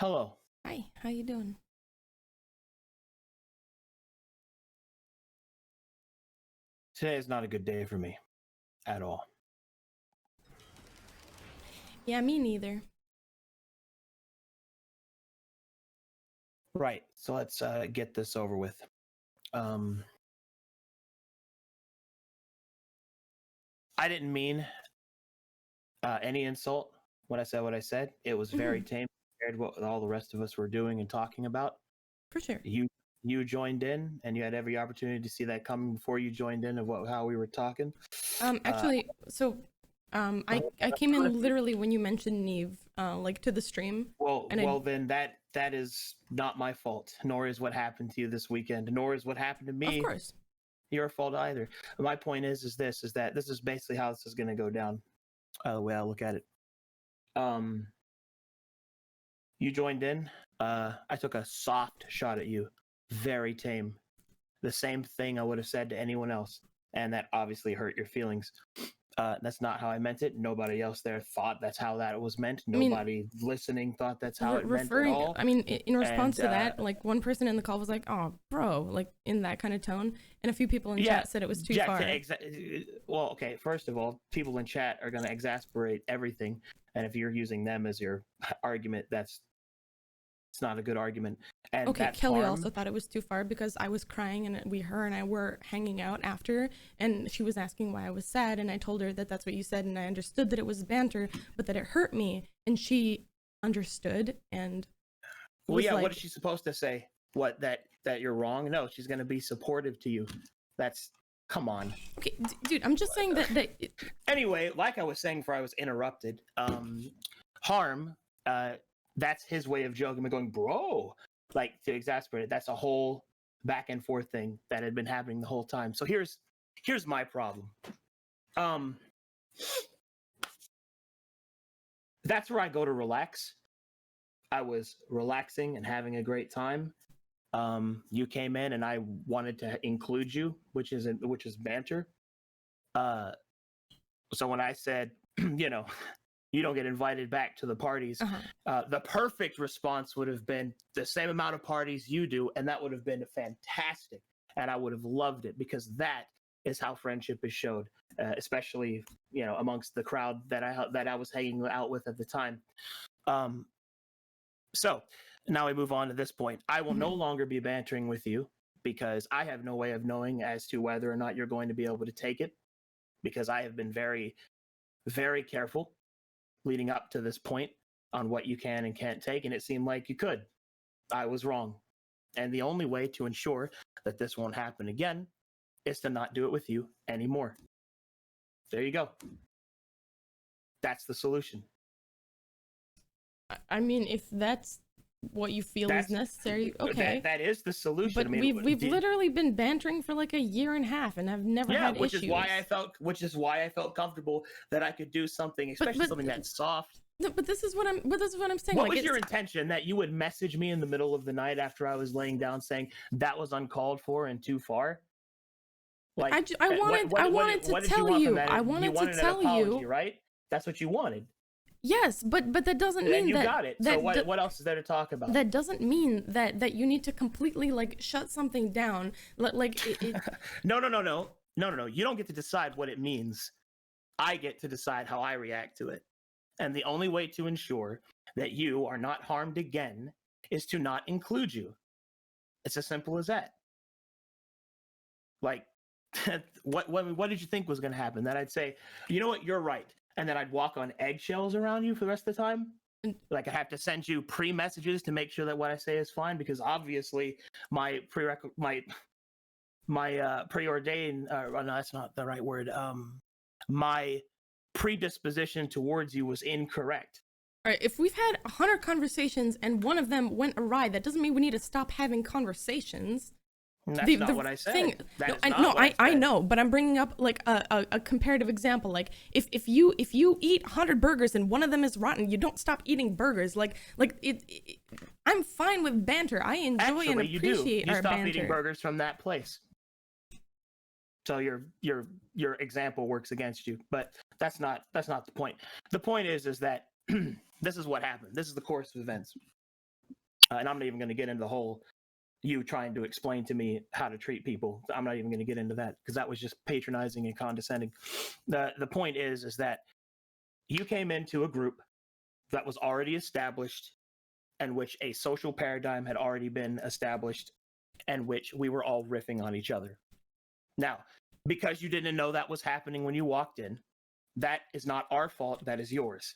Hello. Hi, how you doing? Today is not a good day for me at all. Yeah, me neither. Right. So let's get this over with. I didn't mean any insult when I said what I said. It was very Mhm. tame compared to what all the rest of us were doing and talking about. For sure. You joined in, and you had every opportunity to see that coming before you joined in of how we were talking. Uh, Actually, so, I came in literally when you mentioned Neve, like to the stream, well, and I, well, then that is not my fault. Nor is what happened to you this weekend. Nor is what happened to of me course. your fault either. My point is that this is basically how this is going to go down. The way I look at it. Um, you joined in. I took a soft shot at you, very tame. The same thing I would have said to anyone else, and that obviously hurt your feelings. That's not how I meant it. Nobody else there thought that's how that was meant. I mean, Nobody listening thought that's how it meant at referring, all. I mean, in response And to that, like one person in the call was like, "Oh, bro," like in that kind of tone, and a few people in chat said it was too far. Well, okay. First of all, people in chat are going to exasperate everything, and if you're using them as your argument, it's not a good argument. And Okay, that's Kelly harm. also thought it was too far because I was crying and her and I were hanging out after, and she was asking why I was sad, and I told her that that's what you said, and I understood that it was banter, but that it hurt me, and she understood and Well, was yeah. like, What is she supposed to say? What that you're wrong? No, she's going to be supportive to you. That's come on. okay, dude, I'm just saying that Anyway, like I was saying before I was interrupted, harm. That's his way of joking and going, bro, like to exasperate it. That's a whole back and forth thing that had been happening the whole time. So here's my problem. That's where I go to relax. I was relaxing and having a great time. You came in and I wanted to include you, which is banter. So when I said, you know, you don't get invited back to the parties, the perfect response would have been the same amount of parties you do, and that would have been fantastic, and I would have loved it because that is how friendship is showed, especially amongst the crowd that I was hanging out with at the time. So now we move on to this point. I will no longer be bantering with you because I have no way of knowing as to whether or not you're going to be able to take it, because I have been very, very careful leading up to this point on what you can and can't take, and it seemed like you could. I was wrong. And the only way to ensure that this won't happen again is to not do it with you anymore. There you go. That's the solution. I mean, if that's what you feel is necessary, okay. That is the solution. But I mean, we've literally been bantering for like a year and a half, and I've never had which issues. Which is why I felt comfortable that I could do something, especially something that's soft. No, but this is what I'm saying. What was your intention? That you would message me in the middle of the night after I was laying down saying that was uncalled for and too far? Like I wanted to tell you. I wanted to tell you, right? That's what you wanted. Yes, but that doesn't mean you that got it. So what else is there to talk about? That doesn't mean that you need to completely like shut something down. Like No. You don't get to decide what it means. I get to decide how I react to it. And the only way to ensure that you are not harmed again is to not include you. It's as simple as that. Like, what did you think was going to happen? That I'd say, you know what, you're right. And then I'd walk on eggshells around you for the rest of the time. Like, I have to send you pre-messages to make sure that what I say is fine, because obviously my preordained, no, that's not the right word. My predisposition towards you was incorrect. All right, if we've had 100 conversations and one of them went awry, that doesn't mean we need to stop having conversations. That's not what I said. I know, but I'm bringing up like a comparative example. Like if you eat 100 burgers and one of them is rotten, you don't stop eating burgers. Like it I'm fine with banter. I enjoy and appreciate our banter. You stop eating burgers from that place. So your example works against you, but that's not the point. The point is that this is what happened. This is the course of events. And I'm not even going to get into the whole you trying to explain to me how to treat people. I'm not even going to get into that because that was just patronizing and condescending. The point is that you came into a group that was already established, and which a social paradigm had already been established, and which we were all riffing on each other. Now, because you didn't know that was happening when you walked in, that is not our fault, that is yours.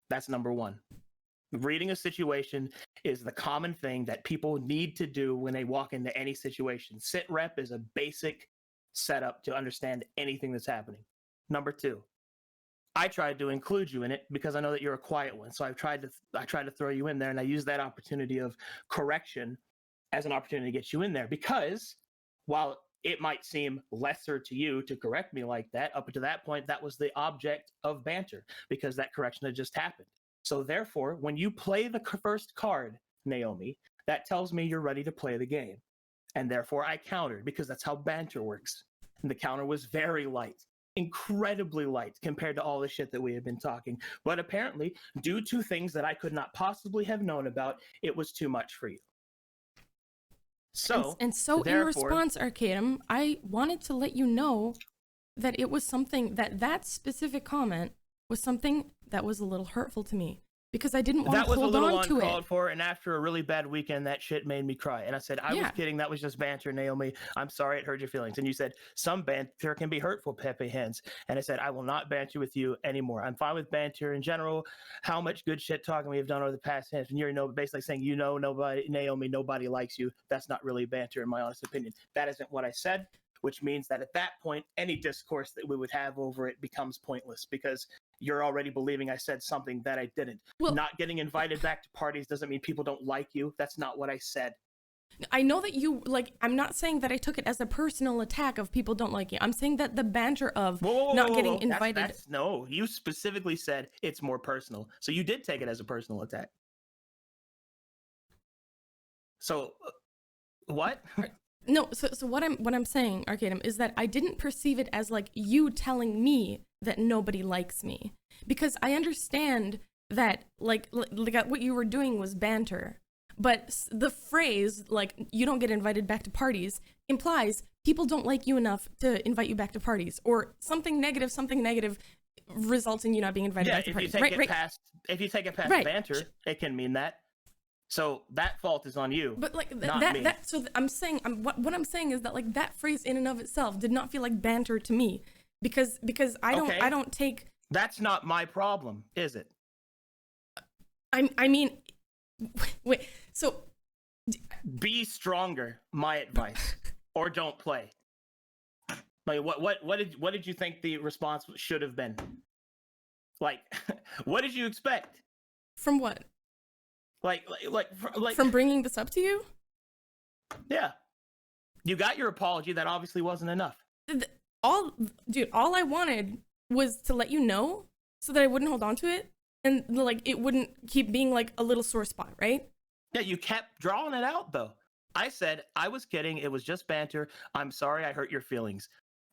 That's number one. Reading a situation is the common thing that people need to do when they walk into any situation. Sit rep is a basic setup to understand anything that's happening. Number two, I tried to include you in it because I know that you're a quiet one. So I tried to throw you in there, and I used that opportunity of correction as an opportunity to get you in there, because while it might seem lesser to you to correct me like that, up to that point, that was the object of banter because that correction had just happened. So therefore, when you play the first card, Naomi, that tells me you're ready to play the game. And therefore I countered because that's how banter works. And the counter was very light, incredibly light compared to all the shit that we had been talking. But apparently, due to things that I could not possibly have known about, it was too much for you. So, in response, Arcadum, I wanted to let you know that it was something that specific comment was something that was a little hurtful to me because I didn't want to hold on to it. That was a little uncalled for, and after a really bad weekend, that shit made me cry. And I said, I was kidding. That was just banter, Naomi. I'm sorry it hurt your feelings. And you said, some banter can be hurtful, Pepe Hands. And I said, I will not banter with you anymore. I'm fine with banter in general. How much good shit talking we have done over the past hands. And you're basically saying, nobody, Naomi, nobody likes you. That's not really banter, in my honest opinion. That isn't what I said, which means that at that point, any discourse that we would have over it becomes pointless because you're already believing I said something that I didn't. Well, not getting invited back to parties doesn't mean people don't like you. That's not what I said. I know that you, I'm not saying that I took it as a personal attack of people don't like you. I'm saying that the banter of not getting invited. No, you specifically said it's more personal. So you did take it as a personal attack. So, what? No, so what I'm saying, Arcadum, is that I didn't perceive it as you telling me that nobody likes me, because I understand that what you were doing was banter, but the phrase you don't get invited back to parties implies people don't like you enough to invite you back to parties, or something negative results in you not being invited back to parties. If you take it past banter, it can mean that. So that fault is on you, but not me. So I'm saying, what I'm saying is that that phrase in and of itself did not feel like banter to me, because I don't take. That's not my problem, is it? I mean, wait. So be stronger. My advice, or don't play. What did you think the response should have been? What did you expect? From what? From bringing this up to you? Yeah. You got your apology. That obviously wasn't enough. All I wanted was to let you know so that I wouldn't hold on to it, and it wouldn't keep being a little sore spot, right? Yeah, you kept drawing it out though. I said I was kidding. It was just banter. I'm sorry I hurt your feelings.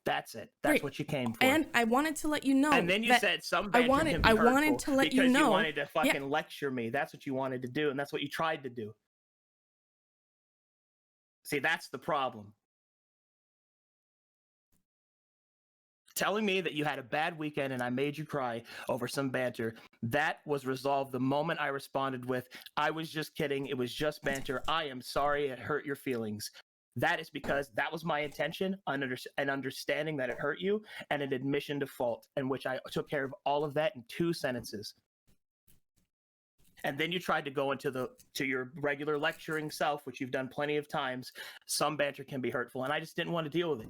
That's it. That's what you came for. And I wanted to let you know. And then you said some banter can be hurtful. I wanted to let you know. Because you wanted to fucking lecture me. That's what you wanted to do, and that's what you tried to do. See, that's the problem. Telling me that you had a bad weekend and I made you cry over some banter, that was resolved the moment I responded with, I was just kidding. It was just banter. I am sorry it hurt your feelings. That is because that was my intention, an understanding that it hurt you, and an admission to fault, in which I took care of all of that in 2 sentences. And then you tried to go into your regular lecturing self, which you've done plenty of times. Some banter can be hurtful, and I just didn't want to deal with it.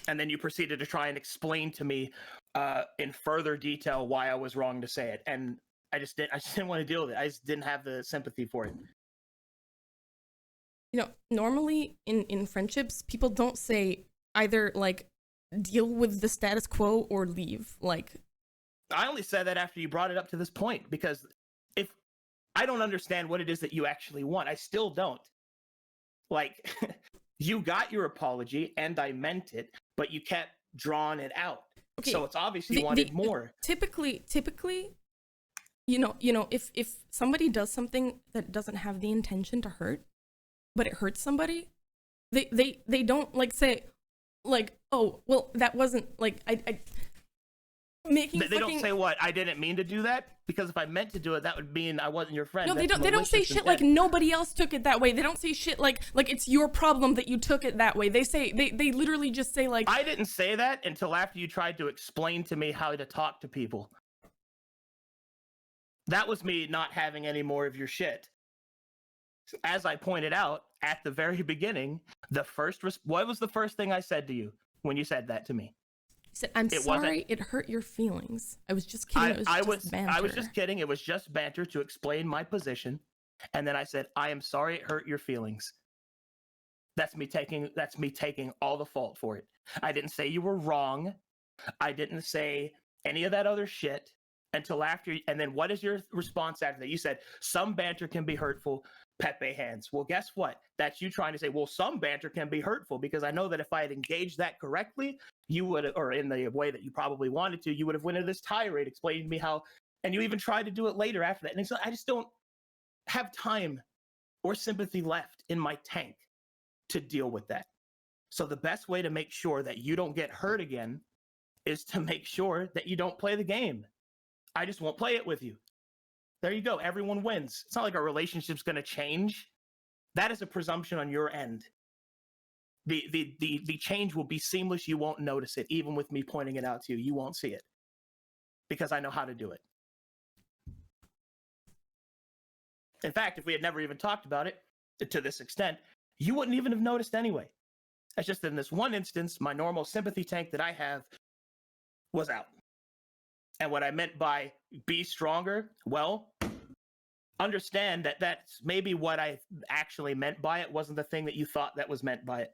And then you proceeded to try and explain to me in further detail why I was wrong to say it, and I just didn't want to deal with it. I just didn't have the sympathy for it. Normally in friendships, people don't say either deal with the status quo or leave. I only said that after you brought it up to this point, because if I don't understand what it is that you actually want, I still don't. You got your apology and I meant it, but you kept drawing it out. Okay. So it's obvious you wanted more. Typically, you know, if somebody does something that doesn't have the intention to hurt, but it hurts somebody, they don't like say, like, oh, well, that wasn't like I making. They don't say what I didn't mean to do that, because if I meant to do it, that would mean I wasn't your friend. No, they don't. They don't say shit like nobody else took it that way. They don't say shit like it's your problem that you took it that way. They say they literally just say like, I didn't say that until after you tried to explain to me how to talk to people. That was me not having any more of your shit. As I pointed out at the very beginning, what was the first thing I said to you when you said that to me? Said, I'm sorry it hurt your feelings. I was just kidding. I was just kidding. It was just banter to explain my position. And then I said, I am sorry it hurt your feelings. That's me taking all the fault for it. I didn't say you were wrong. I didn't say any of that other shit until after. And then what is your response after that? You said, some banter can be hurtful. Pepe hands. Well, guess what? That's you trying to say, well, some banter can be hurtful, because I know that if I had engaged that correctly, you would, or in the way that you probably wanted to, you would have went into this tirade explaining to me how, and you even tried to do it later after that. And so I just don't have time or sympathy left in my tank to deal with that. So the best way to make sure that you don't get hurt again is to make sure that you don't play the game. I just won't play it with you. There you go. Everyone wins. It's not like our relationship's going to change. That is a presumption on your end. The change will be seamless. You won't notice it. Even with me pointing it out to you, you won't see it, because I know how to do it. In fact, if we had never even talked about it to this extent, you wouldn't even have noticed anyway. It's just that in this one instance, my normal sympathy tank that I have was out. And what I meant by be stronger, well, understand that that's maybe what I actually meant by it wasn't the thing that you thought that was meant by it.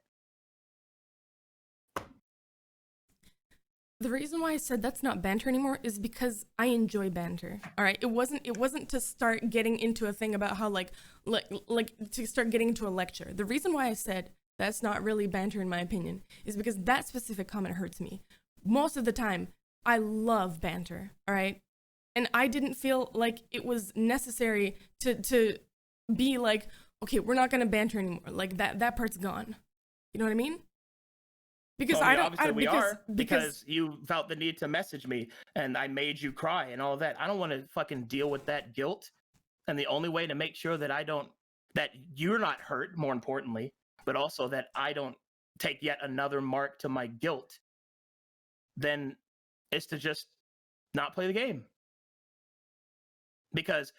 The reason why I said that's not banter anymore is because I enjoy banter. All right, it wasn't to start getting into a thing about how like to start getting into a lecture. The reason why I said that's not really banter in my opinion is because that specific comment hurts me. Most of the time, I love banter, all right? And I didn't feel like it was necessary to be like, okay, we're not gonna banter anymore. Like that part's gone. You know what I mean? Because because you felt the need to message me and I made you cry and all that. I don't want to fucking deal with that guilt. And the only way to make sure that that you're not hurt, more importantly, but also that I don't take yet another mark to my guilt, then is to just not play the game. Because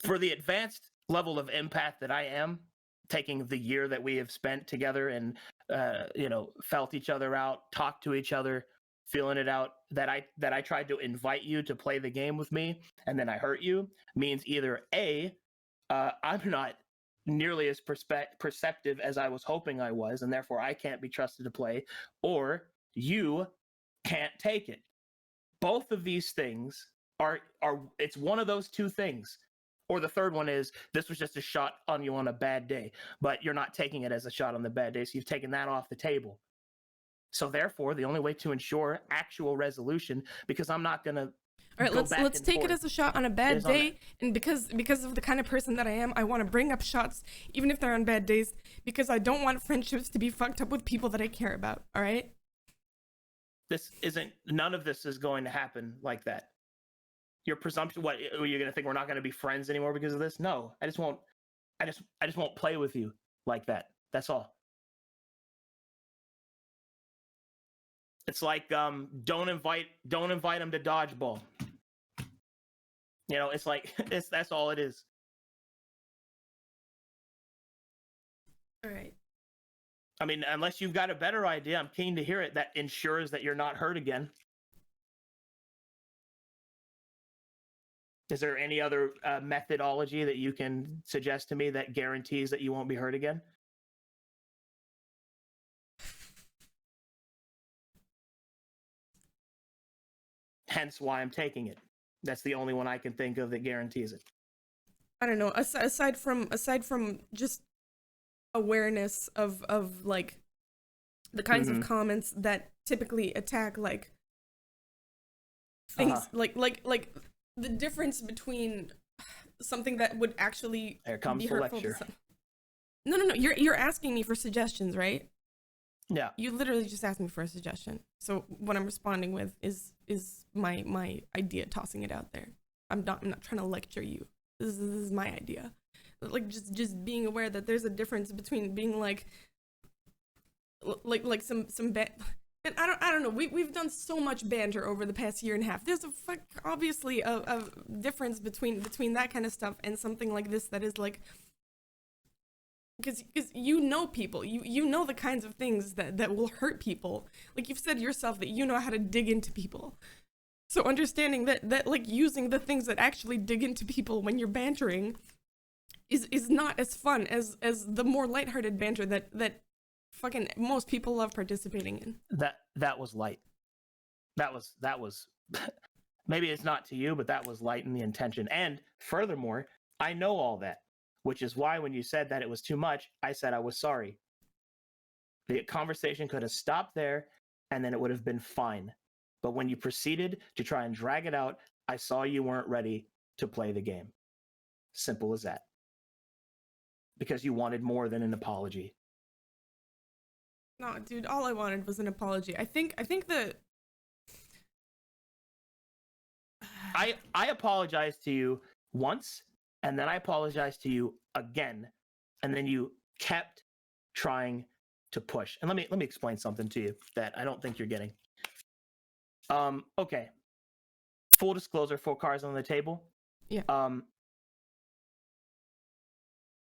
for the advanced level of empath that I am, taking the year that we have spent together and felt each other out, talked to each other, feeling it out, that I tried to invite you to play the game with me and then I hurt you, means either A, I'm not nearly as perceptive as I was hoping I was, and therefore I can't be trusted to play, or you can't take it. Both of these things are it's one of those two things. Or the third one is, this was just a shot on you on a bad day, but you're not taking it as a shot on the bad day, so you've taken that off the table. So therefore, the only way to ensure actual resolution, because I'm not gonna. All right, let's take it as a shot on a bad day, and because of the kind of person that I am, I want to bring up shots even if they're on bad days, because I don't want friendships to be fucked up with people that I care about. All right. None of this is going to happen like that. Your presumption, what, are you going to think we're not going to be friends anymore because of this? No, I just won't play with you like that. That's all. It's like, don't invite them to dodgeball. It's like, that's all it is. All right. I mean, unless you've got a better idea, I'm keen to hear it, that ensures that you're not hurt again. Is there any other methodology that you can suggest to me that guarantees that you won't be hurt again? Hence why I'm taking it. That's the only one I can think of that guarantees it. I don't know. Aside from just awareness of like the kinds of comments that typically attack like things like the difference between something that would actually Here comes be the hurtful to lecture. No. You're asking me for suggestions, right? Yeah. You literally just asked me for a suggestion. So what I'm responding with is my idea, tossing it out there. I'm not trying to lecture you. This is my idea. Like just being aware that there's a difference between being like some and I don't know. We've done so much banter over the past year and a half. There's obviously a difference between that kind of stuff and something like this that is like, because you know people, you know the kinds of things that will hurt people. Like you've said yourself that you know how to dig into people. So understanding that like using the things that actually dig into people when you're bantering is not as fun as the more lighthearted banter that fucking most people love participating in. That was light. That was maybe it's not to you, but that was light in the intention. And furthermore, I know all that, which is why when you said that it was too much, I said I was sorry. The conversation could have stopped there and then it would have been fine. But when you proceeded to try and drag it out, I saw you weren't ready to play the game. Simple as that. Because you wanted more than an apology. No, dude, all I wanted was an apology. I think that I apologized to you once, and then I apologized to you again, and then you kept trying to push. And let me explain something to you that I don't think you're getting. Okay. Full disclosure, 4 cards on the table. Yeah.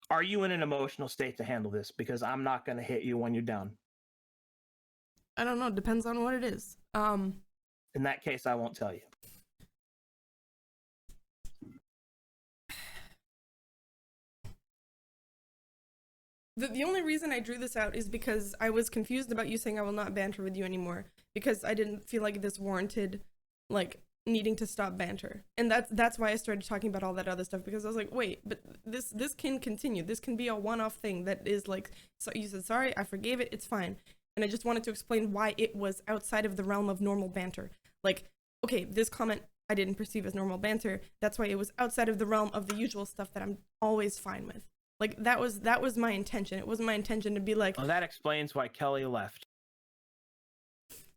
Are you in an emotional state to handle this? Because I'm not going to hit you when you're down. I don't know. It depends on what it is. In that case, I won't tell you. The only reason I drew this out is because I was confused about you saying I will not banter with you anymore, because I didn't feel like this warranted like needing to stop banter. And that's why I started talking about all that other stuff, because I was like, wait, but this can continue. This can be a one-off thing that is like, so you said sorry, I forgave it, it's fine. And I just wanted to explain why it was outside of the realm of normal banter. Like, okay, this comment I didn't perceive as normal banter. That's why it was outside of the realm of the usual stuff that I'm always fine with. Like, that was my intention. It wasn't my intention to be like... Well, that explains why Kelly left.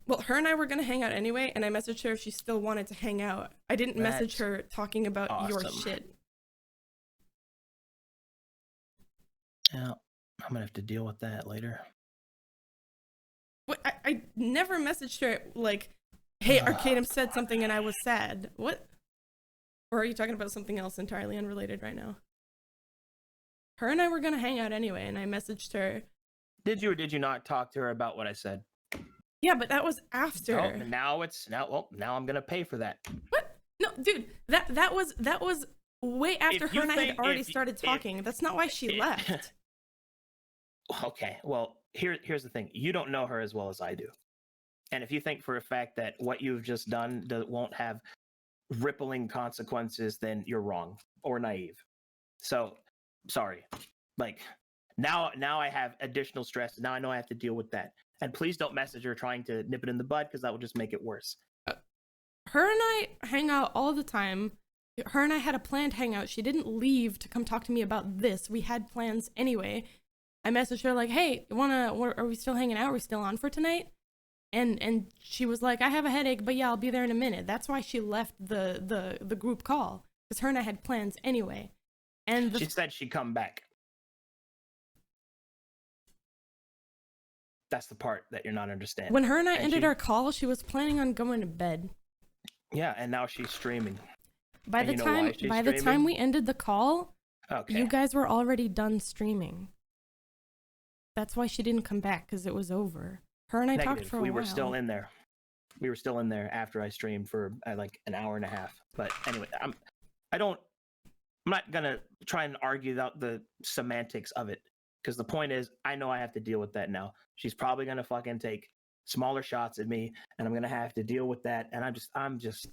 Well, her and I were going to hang out anyway, and I messaged her if she still wanted to hang out. I didn't message her talking about your shit. Yeah, I'm going to have to deal with that later. What? I never messaged her like, hey, Arcadum said something and I was sad. What? Or are you talking about something else entirely unrelated right now? Her and I were going to hang out anyway, and I messaged her. Did you or did you not talk to her about what I said? Yeah, but that was after. Oh, now I'm going to pay for that. What? No, dude, that was way after her and I had already started talking. That's not why she left. Okay, well, here's the thing. You don't know her as well as I do. And if you think for a fact that what you've just done won't have rippling consequences, then you're wrong or naive. So, sorry. Like, now I have additional stress. Now I know I have to deal with that. And please don't message her trying to nip it in the bud, because that will just make it worse. Her and I hang out all the time. Her and I had a planned hangout. She didn't leave to come talk to me about this. We had plans anyway. I messaged her like, hey, are we still hanging out? Are we still on for tonight? And she was like, I have a headache, but yeah, I'll be there in a minute. That's why she left the group call, because her and I had plans anyway. And she said she'd come back. That's the part that you're not understanding. When her and I ended our call, she was planning on going to bed. Yeah, and now she's streaming. By the time we ended the call, you guys were already done streaming. That's why she didn't come back, because it was over. Her and I talked for a while. We were still in there. We were still in there after I streamed for like an hour and a half. But anyway, I'm not gonna try and argue about the semantics of it, because the point is, I know I have to deal with that now. She's probably gonna fucking take smaller shots at me, and I'm gonna have to deal with that. And I'm just.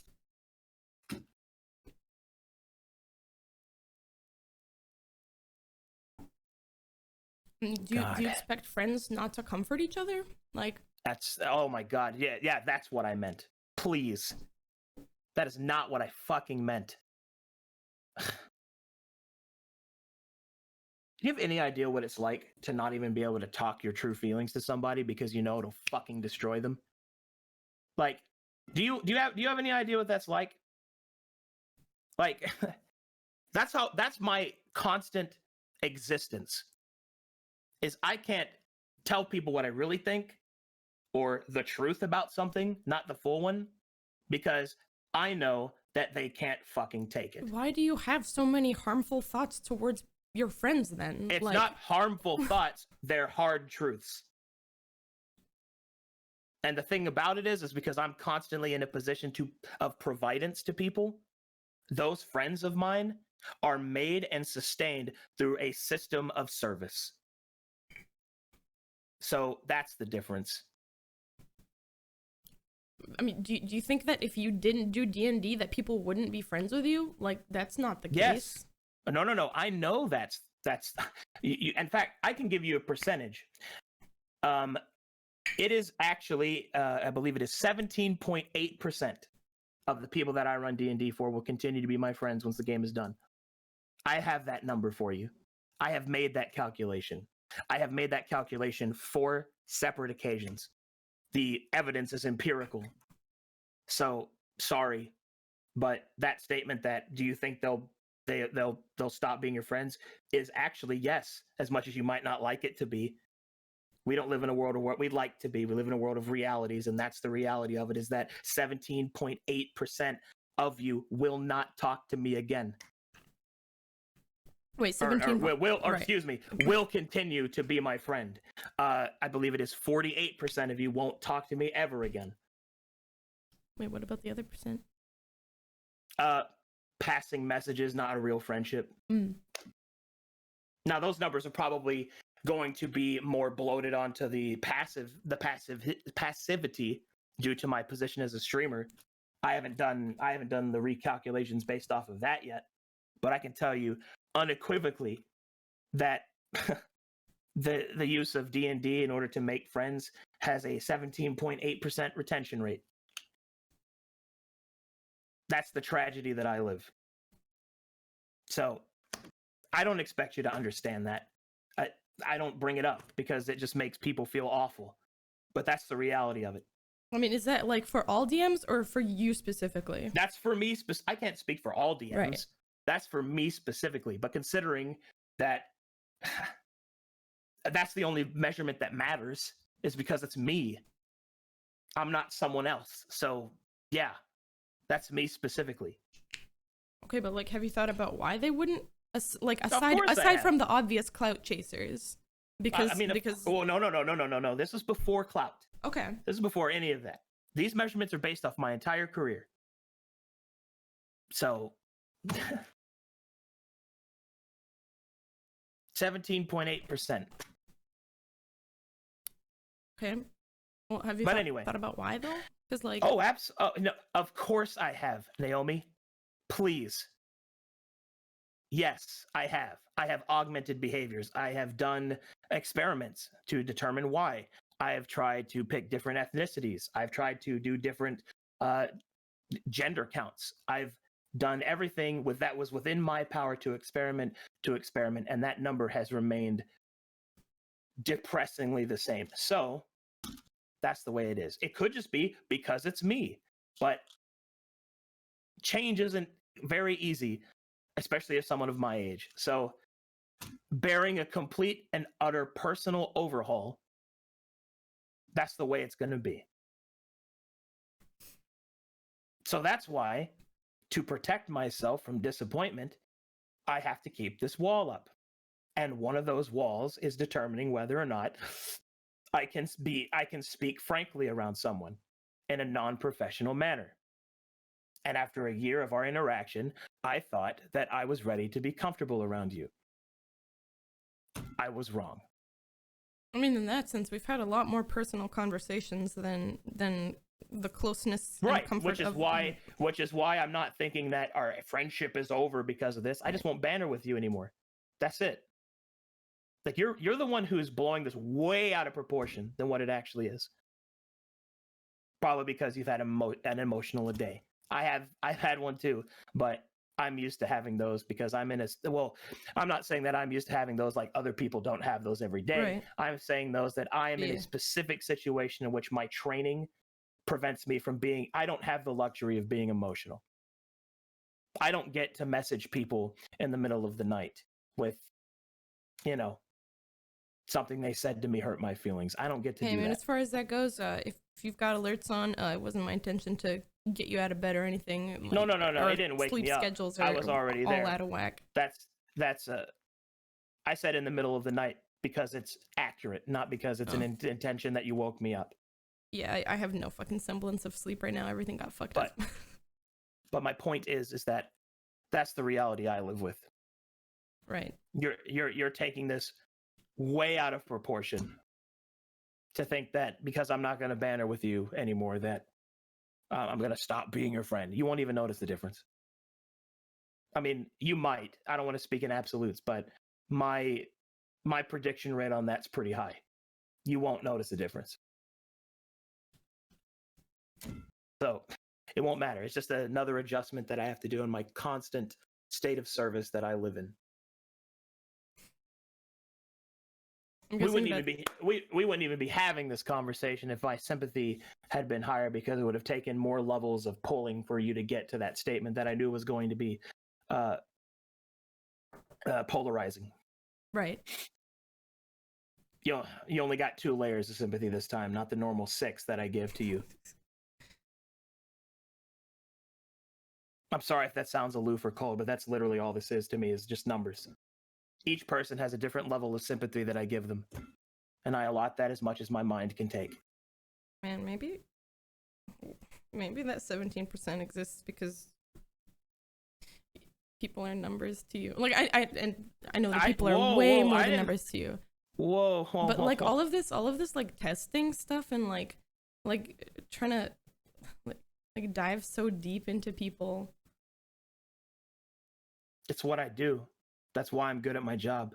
Do you expect friends not to comfort each other? Like, that's, oh my god, yeah, that's what I meant. Please, That is not what I fucking meant. Do you have any idea what it's like to not even be able to talk your true feelings to somebody because you know it'll fucking destroy them? Like, do you have any idea what that's like? Like, that's my constant existence. Is I can't tell people what I really think or the truth about something, not the full one, because I know that they can't fucking take it. Why do you have so many harmful thoughts towards your friends then? It's not harmful thoughts, they're hard truths. And the thing about it is because I'm constantly in a position of providence to people, those friends of mine are made and sustained through a system of service. So that's the difference. I mean, do you think that if you didn't do D&D that people wouldn't be friends with you? Like, that's not the case. Yes. No. I know that's in fact, I can give you a percentage. It is actually, I believe it is 17.8% of the people that I run D&D for will continue to be my friends once the game is done. I have that number for you. I have made that calculation. I have made that calculation 4 separate occasions. The evidence is empirical. So, sorry, but that statement that do you think they'll stop being your friends is actually yes, as much as you might not like it to be. We don't live in a world of what we'd like to be. We live in a world of realities, and that's the reality of it, is that 17.8% of you will not talk to me again. Wait, 17? Will continue to be my friend. I believe it is 48% of you won't talk to me ever again. Wait, what about the other percent? Passing messages, not a real friendship. Now, those numbers are probably going to be more bloated onto the passivity due to my position as a streamer. I haven't done the recalculations based off of that yet, but I can tell you unequivocally that the use of D&D in order to make friends has a 17.8% retention rate. That's the tragedy that I live. So I don't expect you to understand that. I don't bring it up because it just makes people feel awful. But that's the reality of it. I mean, is that like for all DMs or for you specifically? That's for me. I can't speak for all DMs. Right. That's for me specifically. But considering that that's the only measurement that matters is because it's me. I'm not someone else. So, yeah, that's me specifically. Okay, but like, have you thought about why they wouldn't? Aside from the obvious clout chasers, because no. This is before clout. Okay. This is before any of that. These measurements are based off my entire career. So 17.8%. Okay. Well, have you thought about why though? Because like no, of course I have, Naomi. Please. Yes, I have. I have augmented behaviors. I have done experiments to determine why. I have tried to pick different ethnicities. I've tried to do different gender counts. I've done everything that was within my power to experiment, and that number has remained depressingly the same. So that's the way it is. It could just be because it's me, but change isn't very easy, especially as someone of my age. So bearing a complete and utter personal overhaul, that's the way it's going to be. So that's why, to protect myself from disappointment, I have to keep this wall up. And one of those walls is determining whether or not I can speak frankly around someone in a non-professional manner. And after a year of our interaction, I thought that I was ready to be comfortable around you. I was wrong. I mean, in that sense, we've had a lot more personal conversations than the closeness and comfort which is why I'm not thinking that our friendship is over because of this. I just won't banter with you anymore. That's it. Like you're the one who's blowing this way out of proportion than what it actually is. Probably because you've had an emotional day. I've had one too, but I'm used to having those because I'm in a well, I'm not saying that I'm used to having those like other people don't have those every day. Right. I'm saying those that I am in Yeah. a specific situation in which my training prevents me from being, I don't have the luxury of being emotional. I don't get to message people in the middle of the night with, you know, something they said to me hurt my feelings. I don't get to Hey, do man, that. as far as that goes, if you've got alerts on, it wasn't my intention to get you out of bed or anything. No, Or it didn't wake sleep me up. schedules I was already there. all out of whack. That's I said in the middle of the night because it's accurate, not because it's an intention that you woke me up. Yeah, I have no fucking semblance of sleep right now. Everything got fucked up. But my point is that that's the reality I live with. Right. You're taking this way out of proportion to think that because I'm not going to banter with you anymore that I'm going to stop being your friend. You won't even notice the difference. I mean, you might. I don't want to speak in absolutes, but my prediction rate on that's pretty high. You won't notice the difference. So it won't matter. It's just another adjustment that I have to do in my constant state of service that I live in. We wouldn't even be having this conversation if my sympathy had been higher, because it would have taken more levels of pulling for you to get to that statement that I knew was going to be polarizing. Right. You only got 2 layers of sympathy this time, not the normal 6 that I give to you. I'm sorry if that sounds aloof or cold, but that's literally all this is to me, is just numbers. Each person has a different level of sympathy that I give them, and I allot that as much as my mind can take. Man, maybe that 17% exists because people are numbers to you. Like I know that people are way more than numbers to you. But like all of this like testing stuff and like trying to like dive so deep into people. It's what I do. That's why I'm good at my job.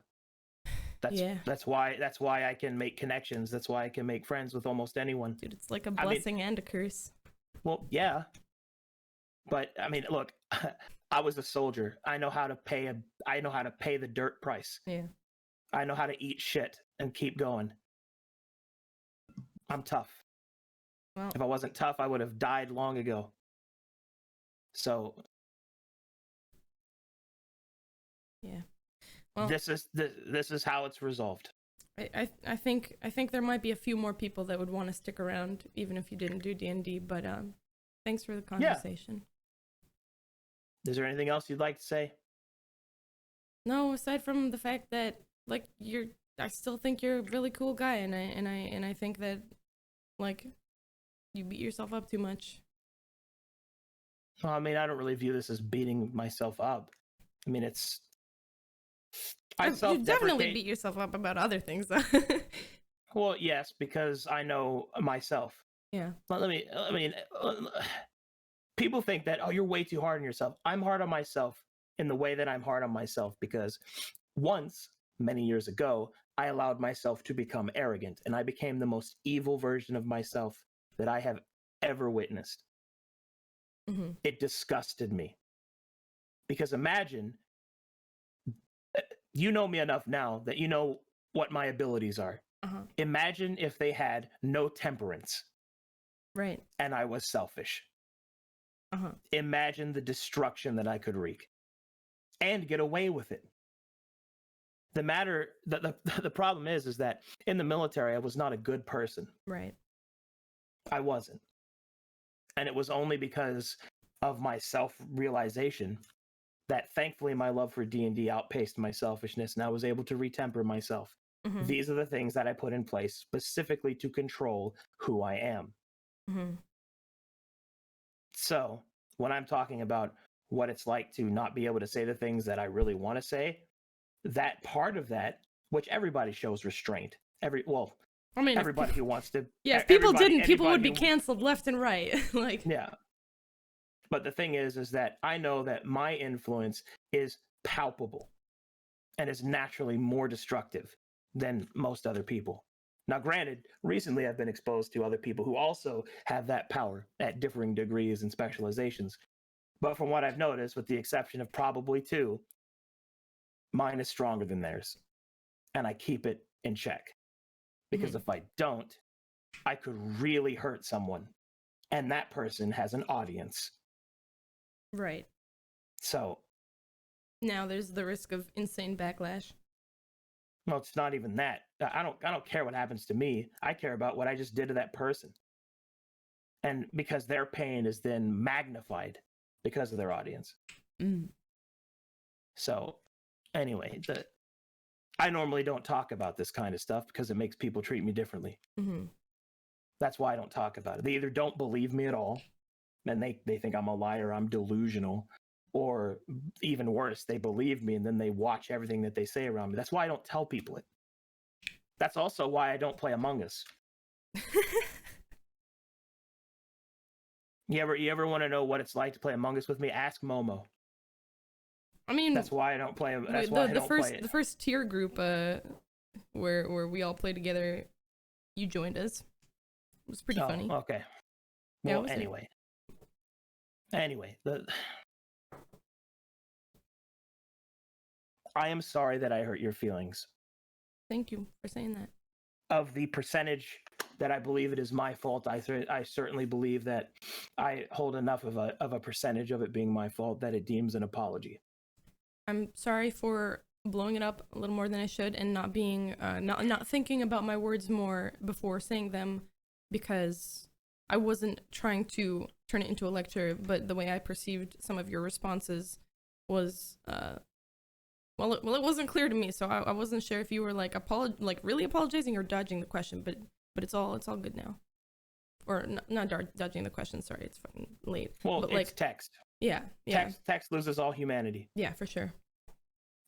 That's why I can make connections. That's why I can make friends with almost anyone. Dude, it's like a blessing and a curse. Well, yeah. But I mean, look, I was a soldier. I know how to pay the dirt price. Yeah. I know how to eat shit and keep going. I'm tough. Well, if I wasn't tough, I would have died long ago. So yeah. Well, this is how it's resolved. I think there might be a few more people that would want to stick around even if you didn't do D&D, but thanks for the conversation. Yeah. Is there anything else you'd like to say? No, aside from the fact that like I still think you're a really cool guy, and I think that like you beat yourself up too much. Well, I mean, I don't really view this as beating myself up. I mean, You definitely beat yourself up about other things. Well, yes, because I know myself. Yeah. People think that, oh, you're way too hard on yourself. I'm hard on myself in the way that I'm hard on myself because once, many years ago, I allowed myself to become arrogant, and I became the most evil version of myself that I have ever witnessed. Mm-hmm. It disgusted me. Because imagine, you know me enough now that you know what my abilities are. Uh-huh. Imagine if they had no temperance. Right. And I was selfish. Uh-huh. Imagine the destruction that I could wreak. And get away with it. The problem is that in the military, I was not a good person. Right. I wasn't. And it was only because of my self-realization that thankfully my love for D&D outpaced my selfishness, and I was able to retemper myself. Mm-hmm. These are the things that I put in place specifically to control who I am. Mm-hmm. So when I'm talking about what it's like to not be able to say the things that I really want to say, that part of that, which everybody shows restraint. Everybody who wants to. Yeah, if people didn't, people would be canceled left and right. Like. Yeah. But the thing is that I know that my influence is palpable and is naturally more destructive than most other people. Now, granted, recently I've been exposed to other people who also have that power at differing degrees and specializations. But from what I've noticed, with the exception of probably two, mine is stronger than theirs. And I keep it in check. Because if I don't, I could really hurt someone. And that person has an audience. Right. So now there's the risk of insane backlash. No, it's not even that. I don't care what happens to me. I care about what I just did to that person. And because their pain is then magnified because of their audience. So anyway, I normally don't talk about this kind of stuff because it makes people treat me differently. That's why I don't talk about it. They either don't believe me at all, and they think I'm a liar, I'm delusional, or even worse, they believe me and then they watch everything that they say around me. That's why I don't tell people it. That's also why I don't play Among Us. You ever want to know what it's like to play Among Us with me? Ask Momo. I mean, that's why I don't play. That's why I don't play it. The first tier group, where we all play together, you joined us. It was pretty funny. Okay. Well, anyway, I am sorry that I hurt your feelings. Thank you for saying that. Of the percentage that I believe it is my fault, I certainly believe that I hold enough of a percentage of it being my fault that it deems an apology. I'm sorry for blowing it up a little more than I should and not being not thinking about my words more before saying them, because I wasn't trying to turn it into a lecture, but the way I perceived some of your responses was well, it wasn't clear to me, so I wasn't sure if you were like really apologizing or dodging the question, but it's all good now, or not dodging the question. Sorry, it's fucking late. Well, but, it's text. Yeah. Text loses all humanity. Yeah, for sure.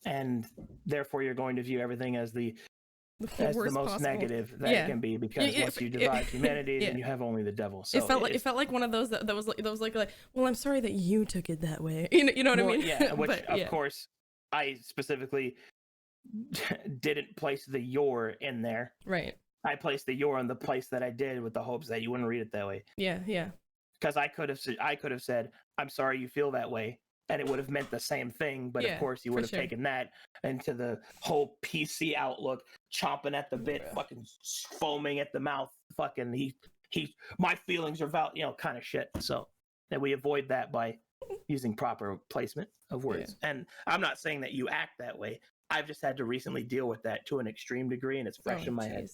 And therefore, you're going to view everything as the most possible. Negative that it can be, because once you divide humanity, then you have only the devil. So it felt like one of those that was like, well, I'm sorry that you took it that way. You know what I mean? Yeah, which of course I specifically didn't place the "your" in there. Right. I placed the "your" in the place that I did with the hopes that you wouldn't read it that way. Yeah. Because I could have said, "I'm sorry you feel that way," and it would have meant the same thing. But of course, you would have taken that into the whole PC outlook, chomping at the bit, fucking foaming at the mouth, fucking my feelings are valid, kind of shit. So that we avoid that by using proper placement of words. Yeah. And I'm not saying that you act that way. I've just had to recently deal with that to an extreme degree, and it's fresh in my head.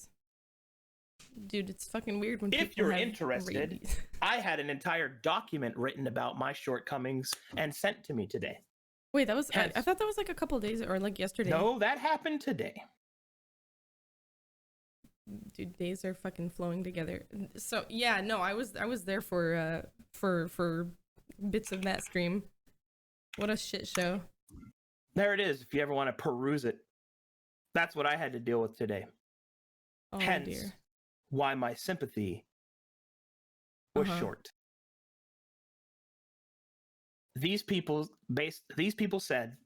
Dude, it's fucking weird when if you're interested, I had an entire document written about my shortcomings and sent to me today. Wait, that was I thought that was like a couple days or like yesterday. No, that happened today. Dude, days are fucking flowing together. So yeah, no, I was there for bits of that stream. What a shit show. There it is, if you ever want to peruse it. That's what I had to deal with today. Oh, hence dear. Why my sympathy was short. These people said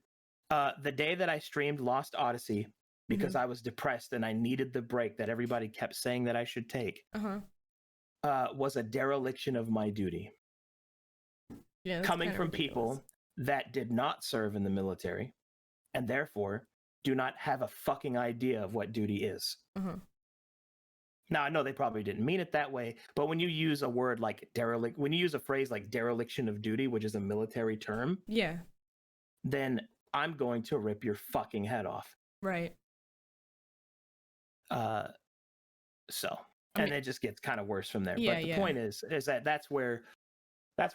the day that I streamed Lost Odyssey, because I was depressed and I needed the break that everybody kept saying that I should take, was a dereliction of my duty. Yeah, coming from people that did not serve in the military and therefore do not have a fucking idea of what duty is. Now, I know they probably didn't mean it that way, but when you use a word like when you use a phrase like dereliction of duty, which is a military term, then I'm going to rip your fucking head off. Right. So, and it just gets kind of worse from there. But the point is that that's where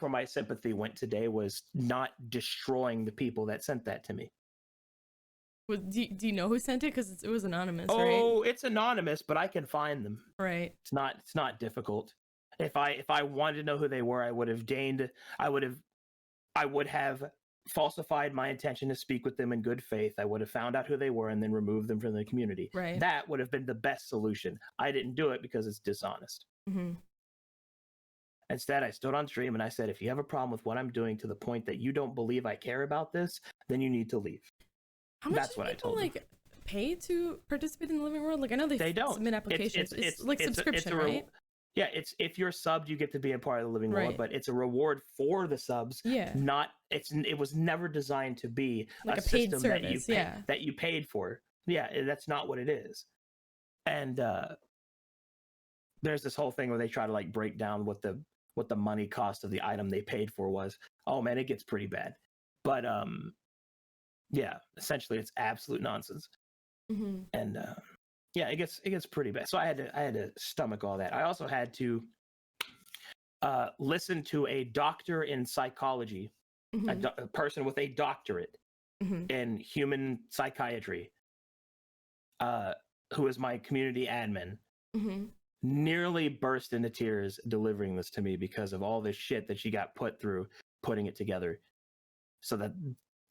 my sympathy went today, was not destroying the people that sent that to me. Well, do you know who sent it? Because it was anonymous, right? Oh, it's anonymous, but I can find them. Right. It's not difficult. If I wanted to know who they were, I would have falsified my intention to speak with them in good faith. I would have found out who they were and then removed them from the community. Right. That would have been the best solution. I didn't do it because it's dishonest. Instead, I stood on stream and I said, if you have a problem with what I'm doing to the point that you don't believe I care about this, then you need to leave. How much That's what I told them. pay to participate in the living world? Like, I know they don't submit applications. It's like subscription, right? Yeah, it's if you're subbed, you get to be a part of the living world, Right. but it's a reward for the subs. Yeah. It was never designed to be Like a a paid system service, that you paid for. Yeah, that's not what it is. And there's this whole thing where they try to like break down what the money cost of the item they paid for was. Oh man, it gets pretty bad. But yeah, essentially it's absolute nonsense. Mm-hmm. And yeah, it gets pretty bad. So I had to stomach all that. I also had to listen to a doctor in psychology, Mm-hmm. a person with a doctorate Mm-hmm. in human psychiatry, who is my community admin, Mm-hmm. nearly burst into tears delivering this to me because of all this shit that she got put through putting it together, so that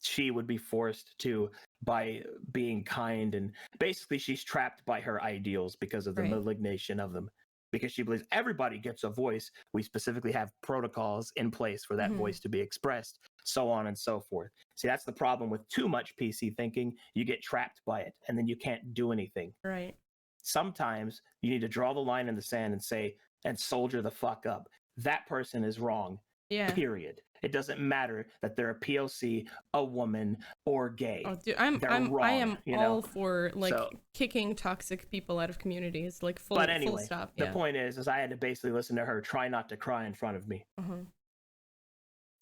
she would be forced to, by being kind, and basically she's trapped by her ideals because of the Right. malignation of them, because she believes everybody gets a voice. We specifically have protocols in place for that Mhm. voice to be expressed, so on and so forth. See, that's the problem with too much PC thinking. You get trapped by it and then you can't do anything. Right. Sometimes you need to draw the line in the sand and say, and soldier the fuck up. That person is wrong. Yeah. Period. It doesn't matter that they're a POC, a woman, or gay. Oh, dude, They're wrong, I am you all know? for like So- kicking toxic people out of communities, like full But anyway, full stop. the Yeah. point is I had to basically listen to her try not to cry in front of me, Uh-huh.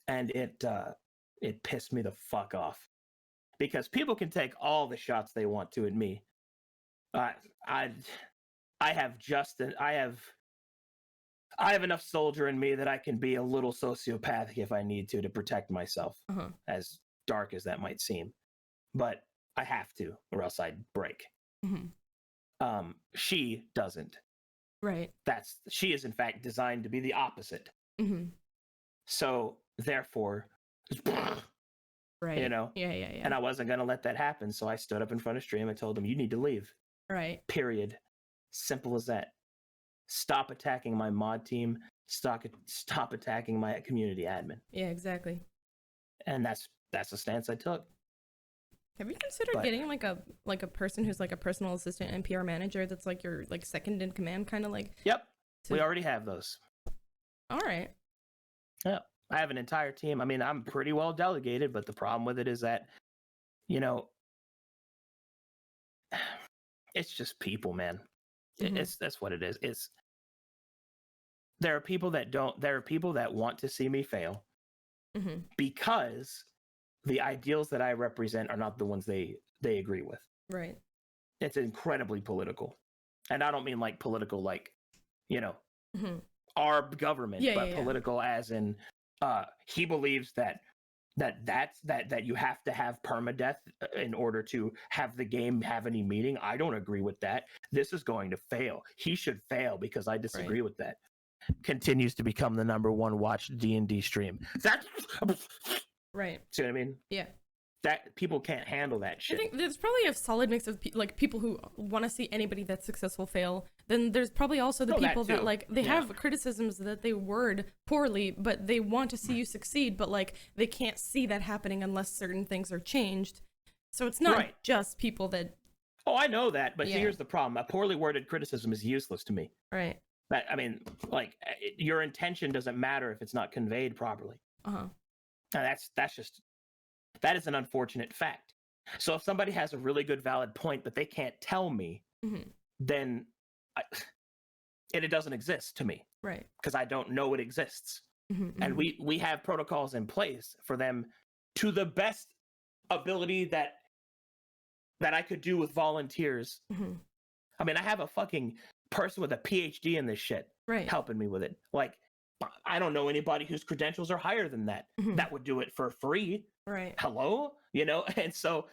and it pissed me the fuck off, because people can take all the shots they want to at me. I have enough soldier in me that I can be a little sociopathic if I need to protect myself, Uh-huh. as dark as that might seem. But I have to, or else I'd break. Mm-hmm. She doesn't. Right. She is in fact designed to be the opposite. Mm-hmm. So therefore, Right. you know, Yeah. and I wasn't going to let that happen. So I stood up in front of stream and told him, you need to leave. Right. Period. Simple as that. Stop attacking my mod team. Stop attacking my community admin. Yeah, exactly. And that's the stance I took. Have you considered getting like a person who's like a personal assistant and PR manager that's like your like second in command, kind of like? Yep. We already have those. All right. Yeah. I have an entire team. I mean, I'm pretty well delegated, but the problem with it is that, you know, it's just people, man. Mhm. That's what it is. There are people that want to see me fail, Mm-hmm. because the ideals that I represent are not the ones they agree with. Right. It's incredibly political. And I don't mean like political, like, you know, Mm-hmm. our government, Yeah, but yeah. political as in, he believes that you have to have permadeath in order to have the game have any meaning. I don't agree with that. This is going to fail. He should fail because I disagree with that. Continues to become the number one watched D&D stream. That's Right. see what I mean? Yeah. That people can't handle that I shit. think there's probably a solid mix of like people who want to see anybody that's successful fail. Then there's probably also the people that like they have criticisms that they word poorly, but they want to see you succeed, but like they can't see that happening unless certain things are changed. So it's not just people that. Oh, I know that, but here's the problem: a poorly worded criticism is useless to me. Right. That I mean, like your intention doesn't matter if it's not conveyed properly. Uh-huh. Now that is an unfortunate fact. So if somebody has a really good valid point but they can't tell me, then it doesn't exist to me. Right. Because I don't know it exists. Mm-hmm. And we have protocols in place for them to the best ability that I could do with volunteers. Mm-hmm. I mean, I have a fucking person with a PhD in this shit helping me with it. Like, I don't know anybody whose credentials are higher than that. That would do it for free. Right. Hello? You know? And so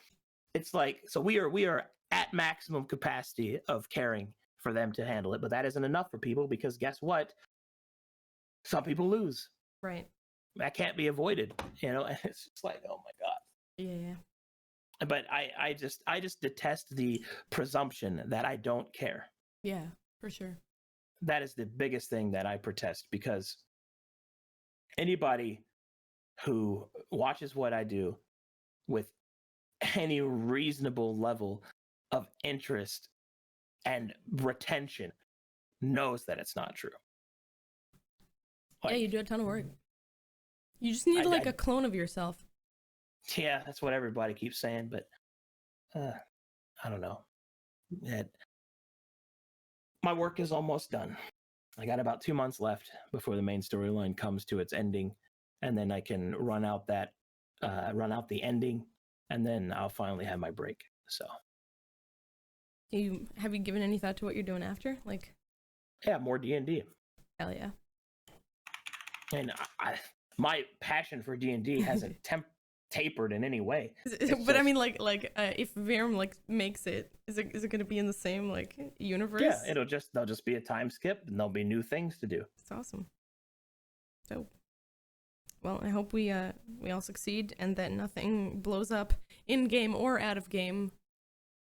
it's like, so we are at maximum capacity of caring for them to handle it, but that isn't enough for people because guess what? Some people lose. Right. That can't be avoided, you know? And it's just like, oh my God. Yeah. But I just detest the presumption that I don't care. Yeah, for sure. That is the biggest thing that I protest, because anybody who watches what I do with any reasonable level of interest and retention knows that it's not true. Yeah, you do a ton of work. You just need a clone of yourself. Yeah, that's what everybody keeps saying, but I don't know. My work is almost done. I got about 2 months left before the main storyline comes to its ending, and then I can run out the ending, and then I'll finally have my break. So, have you given any thought to what you're doing after? Like, yeah, more D&D. Hell yeah. And my passion for D&D hasn't tapered in any way. But I mean, if Virm makes it, is it going to be in the same universe? Yeah, there'll just be a time skip, and there'll be new things to do. It's awesome. Dope. Well, I hope we all succeed and that nothing blows up in game or out of game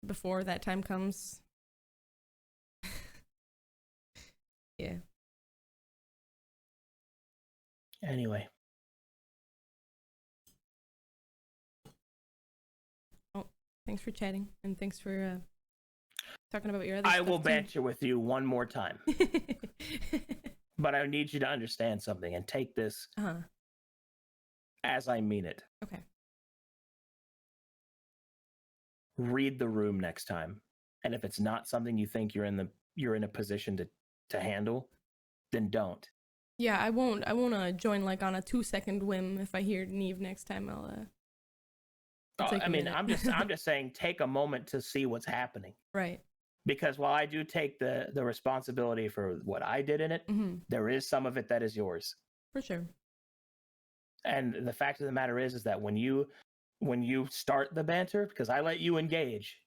before that time comes. Yeah. Anyway. Well, thanks for chatting, and thanks for talking about your other stuff. I will banter with you one more time. But I need you to understand something and take this as I mean it. Okay. Read the room next time. And if it's not something you think you're in a position to handle, then don't. Yeah, I won't join on a 2-second whim. If I hear Neve next time, I'll I'm just saying take a moment to see what's happening. Right. Because while I do take the responsibility for what I did in it, there is some of it that is yours. For sure. And the fact of the matter is that when you start the banter, because I let you engage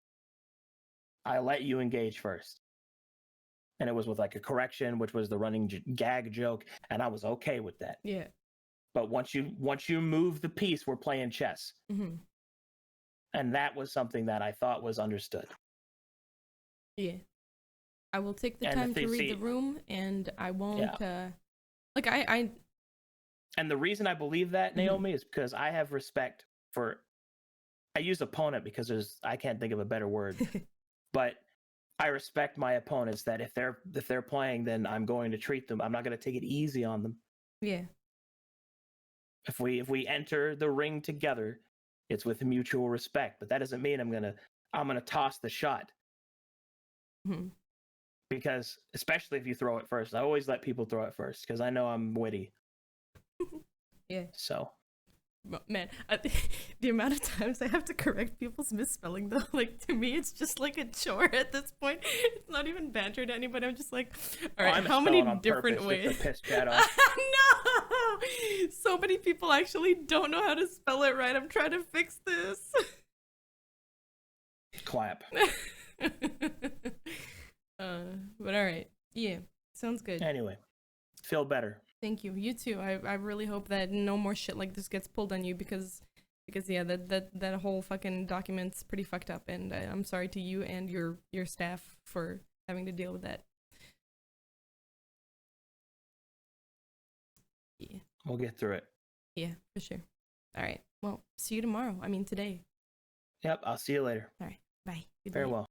first. And it was with a correction, which was the running gag joke, and I was okay with that. Yeah. But once you move the piece, we're playing chess. And that was something that I thought was understood. Yeah. I will take the time to read the room, and I won't And the reason I believe that, Naomi, is because I have respect for, I use opponent because I can't think of a better word, but I respect my opponents that if they're playing, then I'm going to treat them. I'm not going to take it easy on them. Yeah. If we enter the ring together, it's with mutual respect, but that doesn't mean I'm gonna toss the shot. Because especially if you throw it first, I always let people throw it first because I know I'm witty. Yeah. So. Man, the amount of times I have to correct people's misspelling, though, to me, it's just a chore at this point. It's not even banter to anybody. I'm just all right, how many different ways? Piss chat off. No! So many people actually don't know how to spell it right. I'm trying to fix this. Clap. But all right. Yeah, sounds good. Anyway, feel better. Thank you. You too. I really hope that no more shit like this gets pulled on you because yeah, that whole fucking document's pretty fucked up, and I'm sorry to you and your staff for having to deal with that. Yeah. We'll get through it. Yeah, for sure. All right. Well, see you tomorrow. I mean, today. Yep. I'll see you later. All right. Bye. Good night. Farewell.